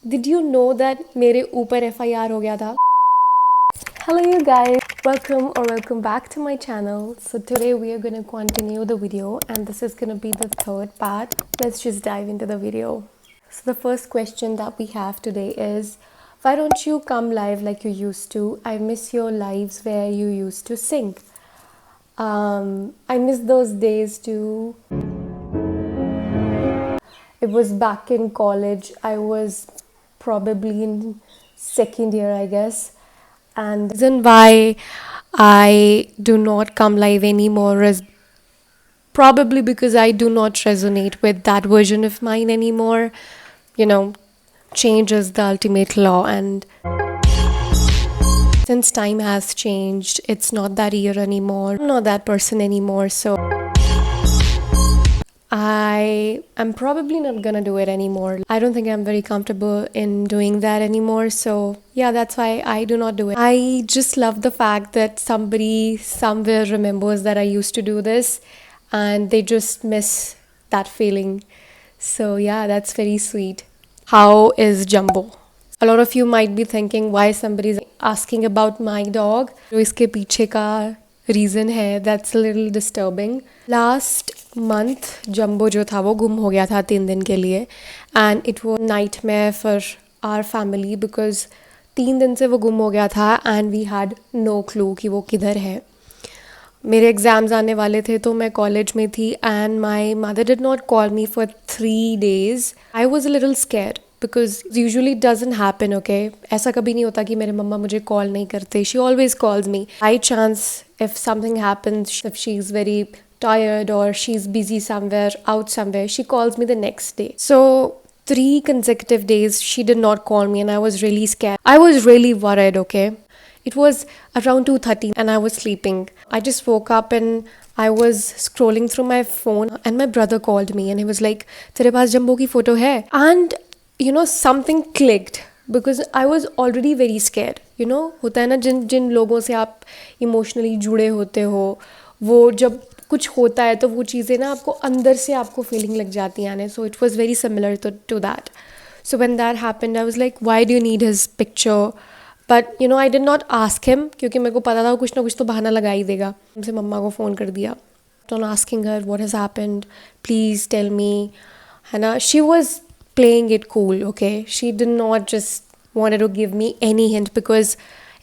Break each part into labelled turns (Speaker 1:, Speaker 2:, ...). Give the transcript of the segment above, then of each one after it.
Speaker 1: Did you know that मेरे ऊपर FIR हो गया था? Hello you guys, welcome back to my channel. So today we are going to continue the video and this is going to be the third part. Let's just dive into the video. So the first question that we have today is, why don't you come live like you used to? I miss your lives where you used to sing. I miss those days too. It was back in college. I was probably in second year, I guess. And the reason why I do not come live anymore is probably because I do not resonate with that version of mine anymore. You know, change is the ultimate law, and since time has changed, it's not that year anymore. I'm not that person anymore, so I am probably not gonna do it anymore. I don't think I'm very comfortable in doing that anymore. So, yeah, that's why I do not do it. I just love the fact that somebody somewhere remembers that I used to do this and they just miss that feeling. So, yeah, that's very sweet. How is Jumbo? A lot of you might be thinking why somebody is asking about my dog. जो इसके पीछे का reason है, that's a little disturbing. Last month Jumbo जो था वो गुम हो गया था 3 दिन के लिए and it was nightmare for our family because 3 दिन से वो गुम हो गया था and we had no clue कि वो किधर है. मेरे एग्ज़ाम्स आने वाले थे तो मैं कॉलेज में थी and my mother did not call me for 3 days. I was a little square because usually doesn't happen. Okay, ऐसा कभी नहीं होता कि मेरे मम्मा मुझे कॉल नहीं करते. She always calls me. By chance if something happens, if she is very tired or she's busy somewhere out somewhere, she calls me the next day. So 3 consecutive days she did not call me and I was really scared. I was really worried. Okay, it was around 2:30 and I was sleeping. I just woke up and I was scrolling through my phone and my brother called me and he was like, तेरे पास jumbo की photo है? And you know, something clicked because I was already very scared. You know, होता है ना जिन जिन लोगों से आप emotionally जुड़े होते हो, वो जब कुछ होता है तो वो चीज़ें ना आपको अंदर से आपको फीलिंग लग जाती हैं. So it was very similar to that. So when that happened I was like, why do you need his picture? But you know I did not ask him क्योंकि मेरे को पता था वो कुछ ना कुछ तो बहाना लगा ही देगा. हमसे मम्मा को फ़ोन कर दिया. On asking her what has happened, please tell me, है ना. She was playing it cool. Okay, she did not just wanted to give me any hint because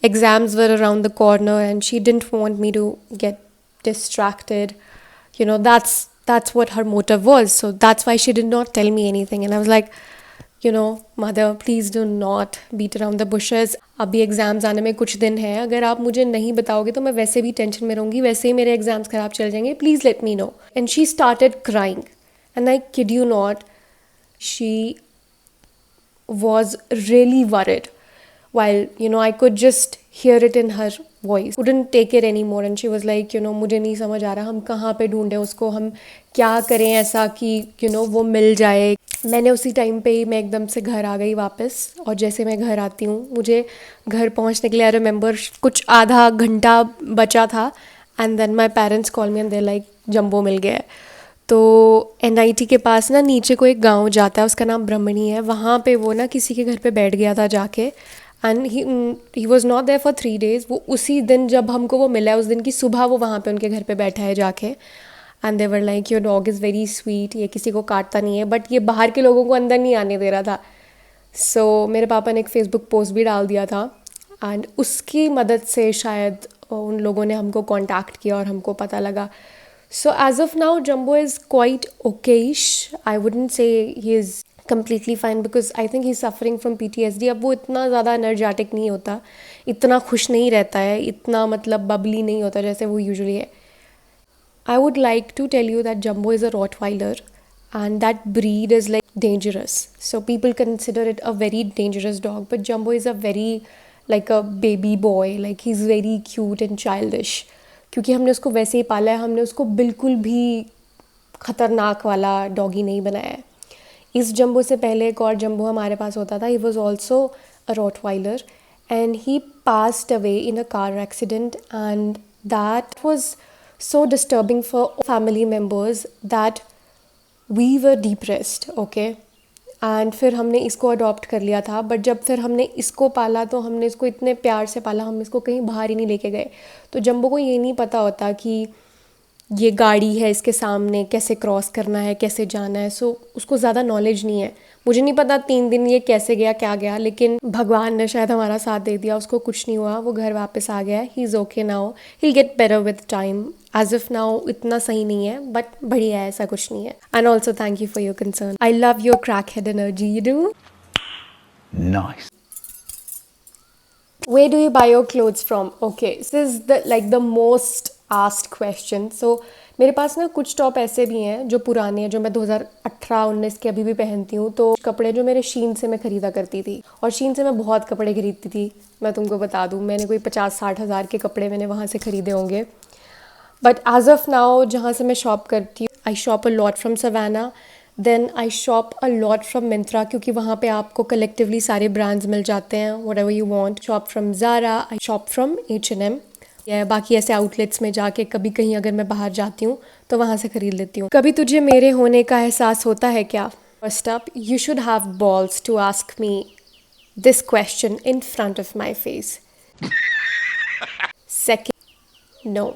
Speaker 1: exams were around the corner and she didn't want me to get distracted. You know, that's what her motive was. So that's why she did not tell me anything. And I was like, you know, mother, please do not beat around the bushes. अभी exams आने में कुछ दिन है. अगर आप मुझे नहीं बताओगे तो मैं वैसे भी टेंशन में रहूँगी, वैसे ही मेरे एग्ज़ाम्स ख़राब चल जाएंगे. Please let me know. And she started crying and I kid you not, she was really worried. While, you know, I could just hear it in her voice. Couldn't take it anymore and she was like, you know, मुझे नहीं समझ आ रहा, हम कहाँ पे ढूंढें उसको, हम क्या करें ऐसा कि you know वो मिल जाए. मैंने उसी टाइम पे ही मैं एकदम से घर आ गई वापस. और जैसे मैं घर आती हूँ, मुझे घर पहुँचने के लिए आई रिमेंबर कुछ आधा घंटा बचा था and then my parents call me and they like, jumbo मिल गया. तो NIT के पास ना नीचे को एक गांव जाता है, उसका नाम ब्रह्मणी है. वहाँ पे वो ना किसी के घर पे बैठ गया था जाके and he was not there for 3 days. वो उसी दिन जब हमको वो मिला है उस दिन की सुबह वो वहाँ पे उनके घर पे बैठा है जाके. And they were like, your dog is very sweet, ये किसी को काटता नहीं है. बट ये बाहर के लोगों को अंदर नहीं आने दे रहा था. सो मेरे पापा ने एक फेसबुक पोस्ट भी डाल दिया था एंड उसकी मदद से शायद उन लोगों ने हमको कॉन्टैक्ट किया और हमको पता लगा. So as of now, Jumbo is quite okayish. I wouldn't say he is completely fine because I think he's suffering from PTSD. अब वो इतना ज़्यादा एनर्जेटिक नहीं होता, इतना खुश नहीं रहता है, इतना मतलब बबली नहीं होता जैसे वो यूजुअली है. I would like to tell you that Jumbo is a Rottweiler and that breed is like dangerous. So people consider it a very dangerous dog, but Jumbo is a very like a baby boy. Like he's very cute and childish. क्योंकि हमने उसको वैसे ही पाला है, हमने उसको बिल्कुल भी ख़तरनाक वाला डॉगी नहीं बनाया है. इस जंबो से पहले एक और जंबो हमारे पास होता था. He was also a rottweiler and he passed away in a car accident and that was so disturbing for family members that we were depressed. Okay, and फिर हमने इसको अडॉप्ट कर लिया था। बट जब फिर हमने इसको पाला तो हमने इसको इतने प्यार से पाला, हम इसको कहीं बाहर ही नहीं लेके गए। तो जंबो को ये नहीं पता होता कि ये गाड़ी है, इसके सामने कैसे क्रॉस करना है, कैसे जाना है। सो उसको ज़्यादा नॉलेज नहीं है। मुझे नहीं पता 3 दिन ये कैसे गया, क्या गया, लेकिन भगवान ने शायद हमारा साथ दे दिया, उसको कुछ नहीं हुआ, वो घर वापस आ गया। He is okay now, he get better with time. As of now इतना सही नहीं है, बट बढ़िया है, ऐसा कुछ नहीं है। And also thank you for your concern. I love your crack head energy, you do.
Speaker 2: Nice.
Speaker 1: Where do you buy your clothes from? Okay, this is the most asked question. So मेरे पास ना कुछ top ऐसे भी हैं जो पुराने हैं, जो मैं 2018-19 के अभी भी पहनती हूँ। तो कपड़े जो मेरे शीन से मैं ख़रीदा करती थी, और शीन से मैं बहुत कपड़े खरीदती थी। मैं तुमको बता दूँ, मैंने कोई 50-60 हज़ार के कपड़े मैंने वहाँ से ख़रीदे होंगे। बट एज ऑफ नाउ जहाँ से मैं शॉप करती हूँ, I shop a lot from Savana, then I shop a lot from Myntra, क्योंकि वहाँ पे आपको कलेक्टिवली सारे ब्रांड्स मिल जाते हैं, whatever you want. Shop from Zara, I shop from H&M, या बाकी ऐसे आउटलेट्स में जाके कभी कहीं अगर मैं बाहर जाती हूँ तो वहाँ से ख़रीद लेती हूँ। कभी तुझे मेरे होने का एहसास होता है क्या? First up, you should have balls to ask me this question in front of my face. Second, no.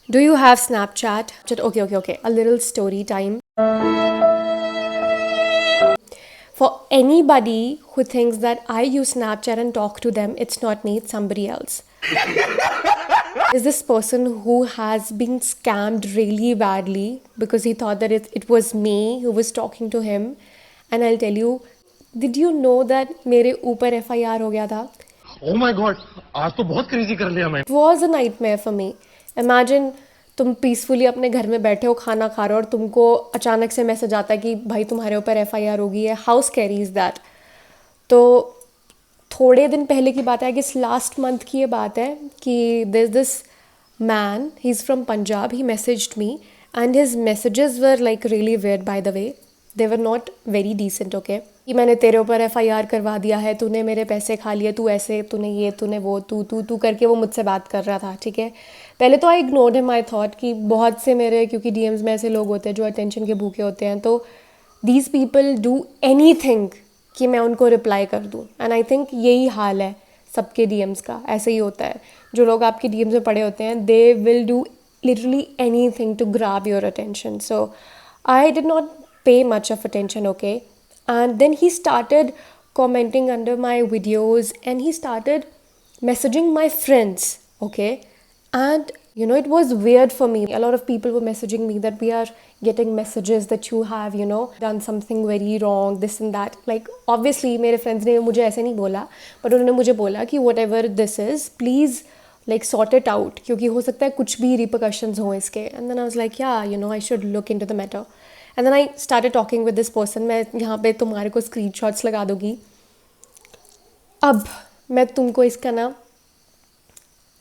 Speaker 1: Do you have Snapchat? Okay. A little story time. For anybody who thinks that I use Snapchat and talk to them, it's not me, it's somebody else. Is this person who has been scammed really badly because he thought that it was me who was talking to him. And I'll tell you, did you know that मेरे ऊपर FIR हो गया था?
Speaker 3: Oh my God! आज तो बहुत crazy कर लिया मैं।
Speaker 1: It was a nightmare for me. Imagine तुम पीसफुली अपने घर में बैठे हो, खाना खा रहे हो, और तुमको अचानक से मैसेज आता है कि भाई तुम्हारे ऊपर FIR हो गई है। How scary is that? तो थोड़े दिन पहले की बात है, कि लास्ट मंथ की ये बात है, कि there is this man, he is from Punjab, he messaged me and his messages were like really weird, by the way they were not very decent. Okay, कि मैंने तेरे ऊपर FIR करवा दिया है, तूने मेरे पैसे खा लिए, तू ऐसे, तूने ये, तूने वो, तू करके वो मुझसे बात कर रहा था। ठीक है, पहले तो आई इग्नोर्ड हिम। आई थॉट कि बहुत से मेरे, क्योंकि DMs में ऐसे लोग होते हैं जो अटेंशन के भूखे होते हैं, तो these people do any thing कि मैं उनको रिप्लाई कर दूँ। एंड आई थिंक यही हाल है सबके DMs का, ऐसे ही होता है। जो लोग आपके DMs में पड़े होते हैं, they will do literally anything to grab your attention. So I did not pay much of attention, okay? And then he started commenting under my videos, and he started messaging my friends, okay? And you know, it was weird for me. A lot of people were messaging me that we are getting messages that you have, you know, done something very wrong, this and that. Like, obviously, मेरे friends ने मुझे ऐसे नहीं बोला, but उन्होंने मुझे बोला कि whatever this is, please like sort it out, क्योंकि हो सकता है कुछ भी repercussions हो इसके. And then I was like, yeah, you know, I should look into the matter. And then I started talking with this person. मैं यहाँ पे तुम्हारे को screenshots लगा दूँगी. अब मैं तुमको इसका ना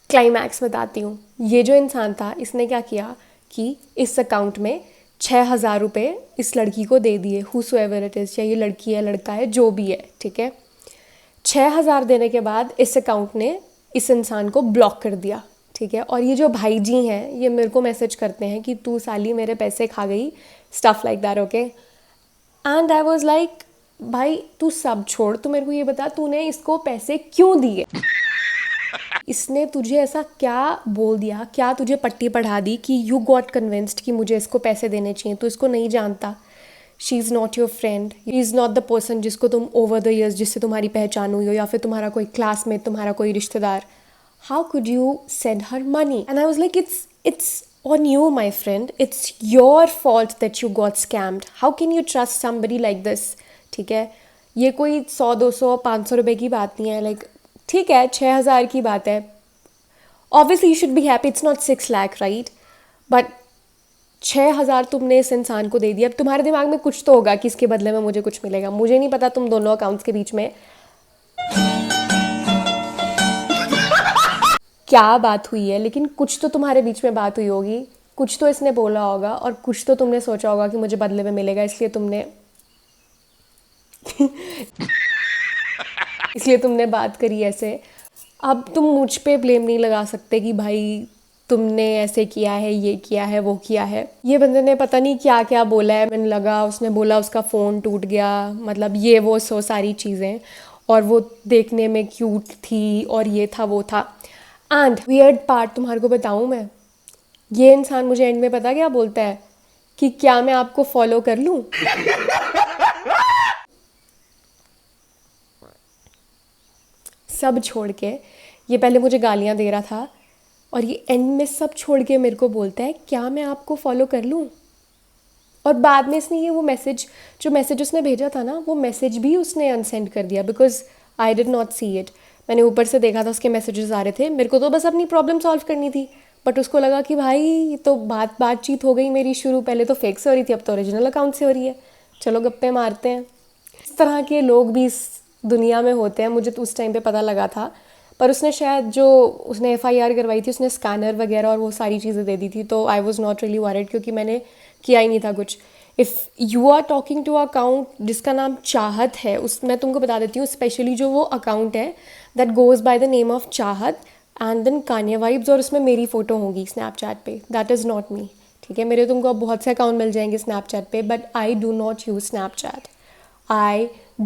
Speaker 1: क्लाइमैक्स बताती हूँ। ये जो इंसान था, इसने क्या किया कि इस अकाउंट में 6,000 रुपये इस लड़की को दे दिए, whosoever it is, चाहे ये लड़की है, लड़का है, जो भी है, ठीक है। 6,000 देने के बाद इस अकाउंट ने इस इंसान को ब्लॉक कर दिया, ठीक है। और ये जो भाई जी हैं, ये मेरे को मैसेज करते हैं कि तू साली मेरे पैसे खा गई, stuff like that, okay. And I was like, भाई तू सब छोड़, तू मेरे को ये बता, तूने इसको पैसे क्यों दिए? इसने तुझे ऐसा क्या बोल दिया, क्या तुझे पट्टी पढ़ा दी कि यू गॉट कन्विंस्ड कि मुझे इसको पैसे देने चाहिए? तो इसको नहीं जानता, she is not your friend, he is not the person जिसको तुम ओवर द ईयर्स, जिससे तुम्हारी पहचान हुई हो, या फिर तुम्हारा कोई क्लासमेट, तुम्हारा कोई रिश्तेदार। How could you send her money? And I was like, it's on you, my friend. It's your fault that you got scammed. How can you trust somebody like this? ठीक है, ये कोई 100, 200, 500 रुपए की बात नहीं है। लाइक ठीक है, 6,000 की बात है। Obviously you should be happy. It's not 6 lakh, right? But 6,000 तुमने इस इंसान को दे दिया। अब तुम्हारे दिमाग में कुछ तो होगा कि इसके बदले में मुझे कुछ मिलेगा। मुझे नहीं पता तुम दोनों अकाउंट्स के बीच में क्या बात हुई है, लेकिन कुछ तो तुम्हारे बीच में बात हुई होगी, कुछ तो इसने बोला होगा, और कुछ तो तुमने सोचा होगा कि मुझे बदले में मिलेगा, इसलिए तुमने बात करी ऐसे। अब तुम मुझ पे ब्लेम नहीं लगा सकते कि भाई तुमने ऐसे किया है, ये किया है, वो किया है। ये बंदे ने पता नहीं क्या क्या बोला है, मैंने लगा उसने बोला उसका फ़ोन टूट गया, मतलब ये वो सो सारी चीज़ें, और वो देखने में क्यूट थी और ये था वो था। एंड वियर्ड पार्ट तुम्हारे को बताऊँ मैं, ये इंसान मुझे एंड में पता क्या बोलता है कि क्या मैं आपको फॉलो कर लूँ। सब छोड़ के, ये पहले मुझे गालियाँ दे रहा था और ये एंड में सब छोड़ के मेरे को बोलता है क्या मैं आपको फॉलो कर लूँ। और बाद में इसने ये वो मैसेज, जो मैसेज उसने भेजा था ना, वो मैसेज भी उसने अनसेंड कर दिया because I did not see it. मैंने ऊपर से देखा था उसके मैसेजेस आ रहे थे, मेरे को तो बस अपनी प्रॉब्लम सॉल्व करनी थी, बट उसको लगा कि भाई तो बातचीत हो गई मेरी शुरू, पहले तो फेक से हो रही थी, अब तो ओरिजिनल अकाउंट से हो रही है, चलो गप्पे मारते हैं। इस तरह के लोग भी इस दुनिया में होते हैं, मुझे तो उस टाइम पे पता लगा था। पर उसने शायद जो उसने एफआईआर करवाई थी, उसने स्कैनर वगैरह और वो सारी चीज़ें दे दी थी, तो I was not really worried क्योंकि मैंने किया ही नहीं था कुछ। If you are talking to account जिसका नाम चाहत है, उस मैं तुमको बता देती हूँ, स्पेशली जो वो अकाउंट है that goes by the name of चाहत एंड देन कान्या वाइब्स, और उसमें मेरी फ़ोटो होगी स्नैपचैट पे, दैट इज़ नॉट मी। ठीक है, मेरे तुमको अब बहुत से अकाउंट मिल जाएंगे स्नैपचैट पे, but I do not use Snapchat. I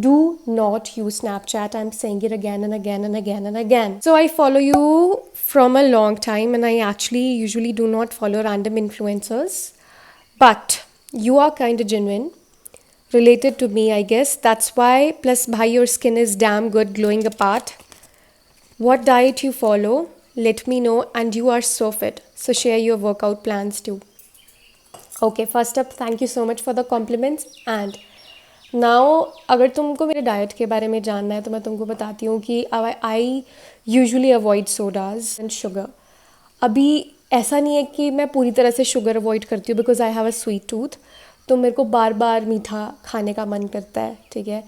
Speaker 1: do not use Snapchat. I'm saying it again and again and again and again. So I follow you from a long time, and I actually usually do not follow random influencers. But you are kind of genuine, related to me, I guess. That's why. Plus, bhai, your skin is damn good, glowing apart. What diet you follow? Let me know. And you are so fit. So share your workout plans too. Okay, first up, thank you so much for the compliments. And now अगर तुमको मेरे diet के बारे में जानना है तो मैं तुमको बताती हूँ कि I usually avoid sodas and sugar. अभी ऐसा नहीं है कि मैं पूरी तरह से शुगर अवॉइड करती हूँ because I have a sweet tooth, तो मेरे को बार बार मीठा खाने का मन करता है। ठीक है,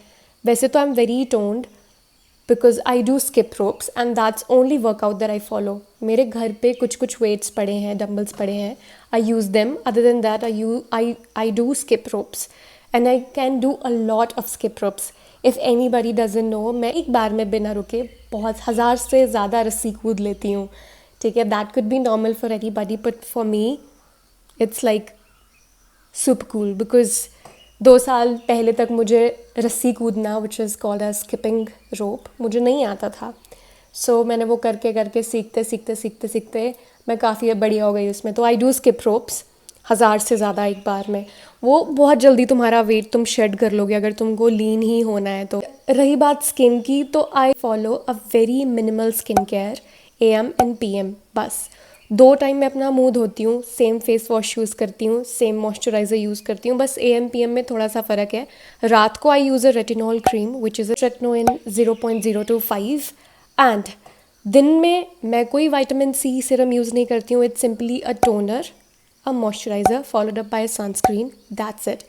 Speaker 1: वैसे तो I am very toned because I do skip ropes and that's only workout that I follow. मेरे घर पे कुछ कुछ वेट्स पड़े हैं, डम्बल्स पड़े हैं, I use them. Other than that I do skip ropes and I can do a lot of skip ropes. If anybody doesn't know, मैं एक बार में बिना रुके बहुत 1000 से ज़्यादा रस्सी कूद लेती हूँ। ठीक है, that could be normal for anybody, but for me it's like super cool because 2 साल पहले तक मुझे रस्सी कूदना which is called as skipping rope मुझे नहीं आता था। So मैंने वो करके करके सीखते मैं काफ़ी बढ़िया हो गई उसमें। तो आई डू स्किप रोप्स 1000 से ज़्यादा एक बार में। वो बहुत जल्दी तुम्हारा वेट तुम शेड कर लोगे अगर तुमको लीन ही होना है तो। रही बात स्किन की, तो I follow a very minimal skin care, AM and PM बस। 2 टाइम मैं अपना मुंह धोती हूँ, सेम फेस वॉश यूज़ करती हूँ, सेम मॉइस्चराइज़र यूज़ करती हूँ, बस AM PM में थोड़ा सा फ़र्क है। रात को I use a retinol cream which is a tretinoin 0.025 and दिन में मैं कोई विटामिन C सीरम यूज़ नहीं करती हूँ। It's simply a toner, a moisturizer followed up by a sunscreen. That's it.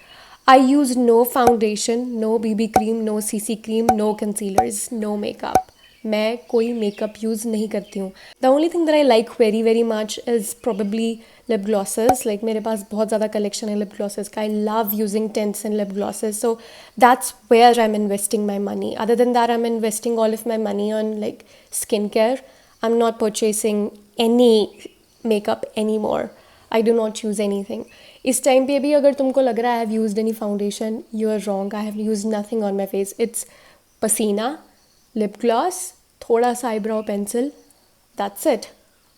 Speaker 1: I use no foundation, no BB cream, no CC cream, no concealers, no makeup. मैं कोई makeup use नहीं करती हूँ। The only thing that I like very very much is probably lip glosses. Like मेरे पास बहुत ज़्यादा collection है lip glosses का. I love using tints and lip glosses. So that's where I'm investing my money. Other than that, I'm investing all of my money on like skincare. I'm not purchasing any makeup anymore. I do not choose anything. इस time पे भी अगर तुमको लग रहा है I have used any foundation, you are wrong. I have used nothing on my face. It's पसीना, lip gloss, थोड़ा सा eyebrow pencil. That's it.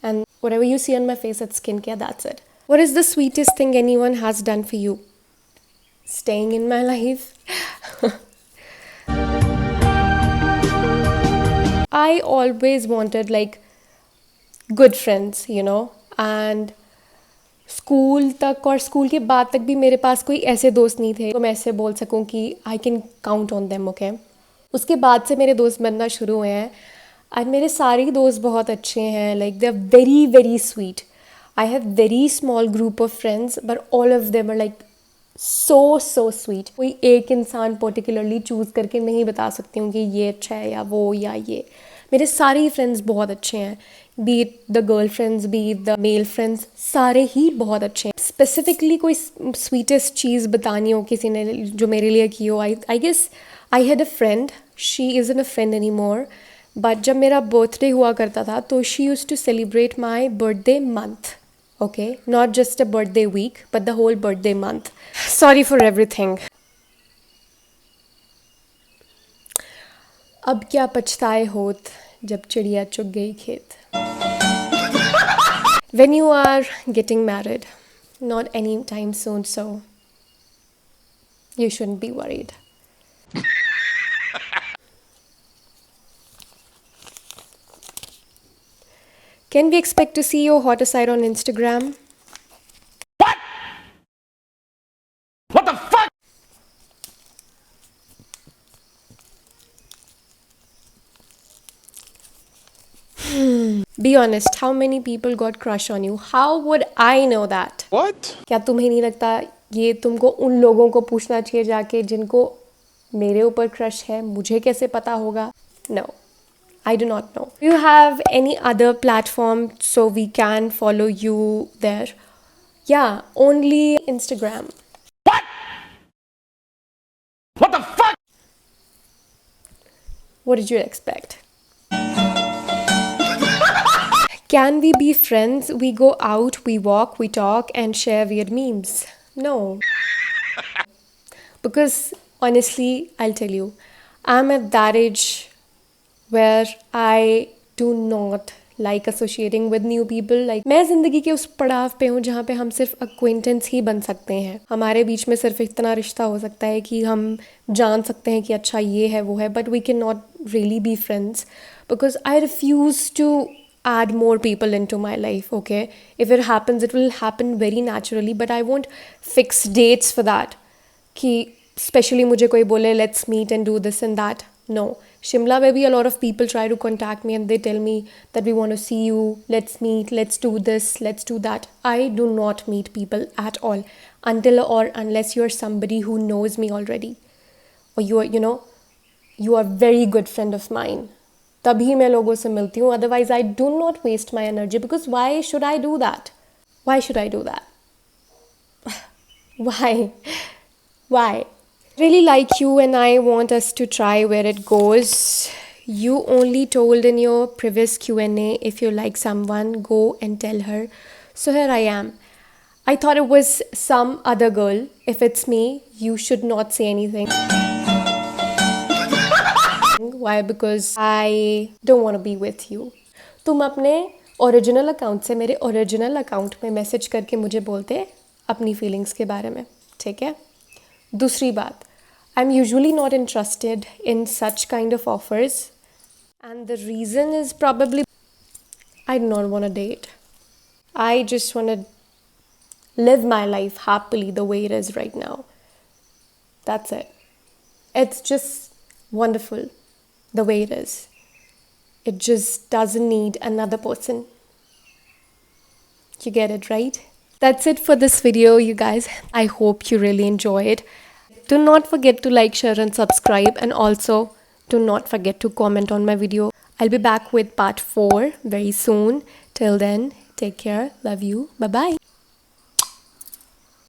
Speaker 1: And whatever you see on my face, it's skincare. That's it. What is the sweetest thing anyone has done for you? Staying in my life. I always wanted like good friends, you know, and school तक और school के बाद तक भी मेरे पास कोई ऐसे दोस्त नहीं थे तो मैं ऐसे बोल सकूं कि I can count on them. Okay, उसके बाद से मेरे दोस्त बनना शुरू हुए हैं और मेरे सारे दोस्त बहुत अच्छे हैं। Like they are very very sweet. I have very small group of friends but all of them are like so sweet. कोई एक इंसान पर्टिकुलरली चूज़ करके नहीं बता सकती हूँ कि ये अच्छा है या वो या ये। मेरे सारे ही फ्रेंड्स बहुत अच्छे हैं, B it the girl friends B it the male friends, सारे ही बहुत अच्छे हैं। स्पेसिफिकली कोई स्वीटेस्ट चीज़ बतानी हो किसी ने जो मेरे लिए की हो, I guess I had a friend, she isn't a friend any more, but जब मेरा बर्थडे हुआ करता था तो she use to celebrate my birthday month. Okay, not just a birthday week, but the whole birthday month. Sorry for everything. अब क्या पछताए होत जब चिड़िया चुग गई खेत. When you are getting married, not anytime soon, so you shouldn't be worried. Can we expect to see your hotter side on Instagram?
Speaker 2: What the fuck?
Speaker 1: Be honest, how many people got crush on you? How would I know that?
Speaker 2: What?
Speaker 1: क्या तुम्हें नहीं लगता ये तुमको उन लोगों को पूछना चाहिए जाके जिनको मेरे ऊपर क्रश है? मुझे कैसे पता होगा? No, I do not know. Do you have any other platform so we can follow you there? Yeah, only Instagram.
Speaker 2: What the fuck?
Speaker 1: What did you expect? Can we be friends? We go out, we walk, we talk, and share weird memes. No. Because honestly, I'll tell you, I'm at that age where I do not like associating with new people. Like मैं ज़िंदगी के उस पड़ाव पे हूँ जहाँ पे हम सिर्फ acquaintance ही बन सकते हैं. हमारे बीच में सिर्फ इतना रिश्ता हो सकता है कि हम जान सकते हैं कि अच्छा ये है वो है, but we cannot really be friends because I refuse to add more people into my life. Okay, if it happens, it will happen very naturally, but I won't fix dates for that कि specially मुझे कोई बोले let's meet and do this and that. No, Shimla में भी a lot of people try to contact me and they tell me that we want to see you, let's meet, let's do this, let's do that. I do not meet people at all until or unless you are somebody who knows me already or you are very good friend of mine. तभी मैं लोगों से मिलती हूँ. Otherwise I do not waste my energy because why should I do that? Why should I do that? Why? Why? Really like you and I want us to try where it goes. You only told in your previous Q&A if you like someone, go and tell her. So here I am. I thought it was some other girl. If it's me, you should not say anything. Why? Because I don't want to be with you. तुम अपने original account से मेरे original account में message करके मुझे बोलते अपनी feelings के बारे में, ठीक है? दूसरी बात, I'm usually not interested in such kind of offers, and the reason is probably I do not want to date. I just want to live my life happily the way it is right now. That's it. It's just wonderful the way it is. It just doesn't need another person. You get it, right? That's it for this video, you guys. I hope you really enjoy it. Do not forget to like, share and subscribe, and also do not forget to comment on my video. I'll be back with part 4 very soon. Till then, take care. Love you. Bye-bye.